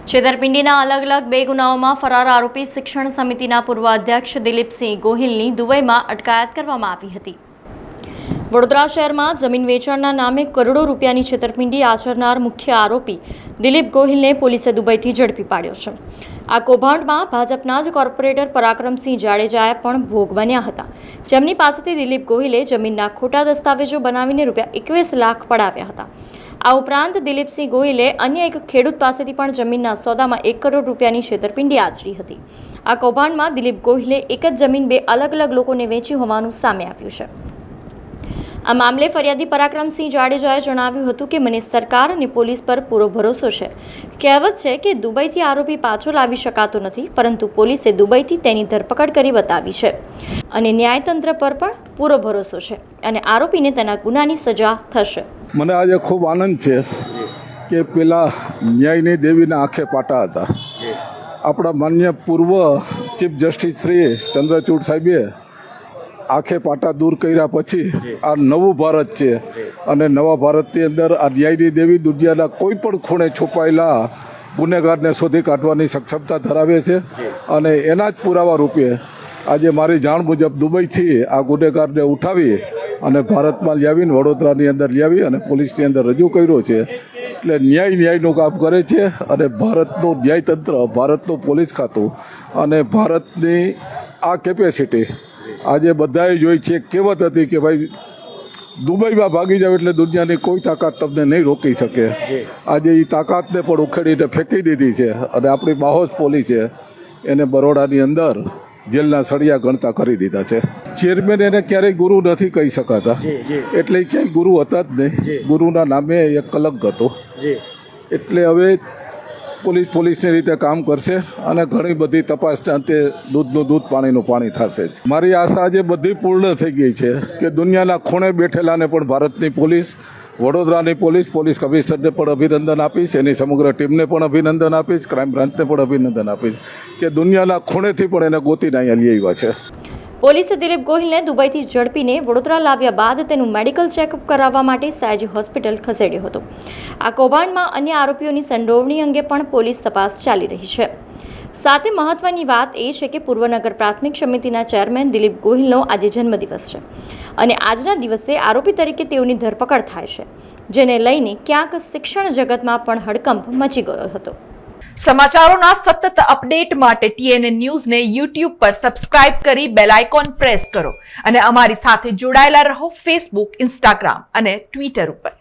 છેતરપિંડીના અલગ અલગ બે ગુનાઓમાં ફરાર આરોપી શિક્ષણ સમિતિના પૂર્વ અધ્યક્ષ દિલીપસિંહ ગોહિલની દુબઈમાં અટકાયત કરવામાં આવી હતી। વડોદરા શહેરમાં જમીન વેચાણના નામે કરોડો રૂપિયાની છેતરપિંડી આચરનાર મુખ્ય આરોપી દિલીપ ગોહિલને પોલીસે દુબઈથી ઝડપી પાડ્યો છે। આ કૌભાંડમાં ભાજપના જ કોર્પોરેટર પરાક્રમસિંહ જાડેજાએ પણ ભોગ બન્યા હતા, જેમની પાસેથી દિલીપ ગોહિલે જમીનના ખોટા દસ્તાવેજો બનાવીને ₹21 લાખ પડાવ્યા હતા। આ ઉપરાંત દિલીપસિંહ ગોહિલે અન્ય એક ખેડૂત પાસેથી પણ જમીનના સોદામાં 1 કરોડ રૂપિયાની છેતરપિંડી આચરી હતી। આ કૌભાંડમાં દિલીપ ગોહિલે એક જ જમીન બે અલગ અલગ લોકોને વેચી હોવાનું સામે આવ્યું છે। આ મામલે ફરિયાદી પરાક્રમસિંહ જાડેજાએ જણાવ્યું હતું કે મને સરકાર અને પોલીસ પર પૂરો ભરોસો છે। કહેવત છે કે દુબઈથી આરોપી પાછો લાવી શકાતો નથી, પરંતુ પોલીસે દુબઈથી તેની ધરપકડ કરી બતાવી છે અને ન્યાયતંત્ર પર પણ પૂરો ભરોસો છે અને આરોપીને તેના ગુનાની સજા થશે। મને આજે ખૂબ આનંદ છે કે પેલા ન્યાયની દેવીના આંખે પાટા હતા। આપણા માન્ય પૂર્વ ચીફ જસ્ટિસ શ્રી ચંદ્રચૂડ સાહેબે આંખે પાટા દૂર કર્યા પછી આ નવું ભારત છે અને નવા ભારતની અંદર આ ન્યાયની દેવી દુનિયાના કોઈ પણ ખૂણે છુપાયેલા ગુનેગારને શોધી કાઢવાની સક્ષમતા ધરાવે છે અને એના જ પુરાવા રૂપે આજે મારી જાણ મુજબ દુબઈથી આ ગુનેગારને ઉઠાવી અને ભારતમાં લાવીને વડોદરાની અંદર લાવી અને પોલીસની અંદર રજૂ કર્યો છે। એટલે ન્યાયનું કામ કરે છે અને ભારતનું ન્યાયતંત્ર, ભારતનું પોલીસ ખાતું અને ભારતની આ કેપેસિટી આજે બધાએ જોઈ છે। કહેવત હતી કે ભાઈ દુબઈમાં ભાગી જાવ એટલે દુનિયાની કોઈ તાકાત તમને નહીં રોકી શકે। આજે એ તાકાતને પણ ઉખેડીને ફેંકી દીધી છે અને આપણી બાહોશ પોલીસે એને બરોડાની અંદર જેલના સળિયા ગણતા કરી દીધા છે। ચેરમેન એને ક્યારેય ગુરુ નથી કહી શકાતા, એટલે ક્યાંય ગુરુ હતા જ નહીં। ગુરુના નામે એક કલંક હતો। એટલે હવે પોલીસની રીતે કામ કરશે અને ઘણી બધી તપાસના અંતે દૂધનું દૂધ પાણીનું પાણી થશે જ। મારી આશા આજે બધી પૂર્ણ થઈ ગઈ છે કે દુનિયાના ખૂણે બેઠેલાને પણ ભારતની પોલીસ, વડોદરાની પોલીસ કમિશનરને પણ અભિનંદન આપીશ, એની સમગ્ર ટીમને પણ અભિનંદન આપીશ, ક્રાઇમ બ્રાન્ચને પણ અભિનંદન આપીશ કે દુનિયાના ખૂણેથી પણ એને ગોતીને અહીંયા લઈ આવ્યા છે। પોલીસે દિલીપ ગોહિલને દુબઈથી ઝડપીને વડોદરા લાવ્યા બાદ તેનું મેડિકલ ચેકઅપ કરાવવા માટે સયાજી હોસ્પિટલ ખસેડ્યો હતો। આ કૌભાંડમાં અન્ય આરોપીઓની સંડોવણી અંગે પણ પોલીસ તપાસ ચાલી રહી છે। સાથે મહત્વની વાત એ છે કે પૂર્વ નગર પ્રાથમિક સમિતિના ચેરમેન દિલીપ ગોહિલનો આજે જન્મદિવસ છે અને આજના દિવસે આરોપી તરીકે તેઓની ધરપકડ થાય છે, જેને લઈને ક્યાંક શિક્ષણ જગતમાં પણ હડકંપ મચી ગયો હતો। સમાચારોના સતત અપડેટ માટે TNN ન્યૂઝને YouTube પર સબસ્ક્રાઇબ કરી બેલ આઇકોન પ્રેસ કરો અને અમારી સાથે જોડાયેલા રહો Facebook, Instagram અને Twitter ઉપર।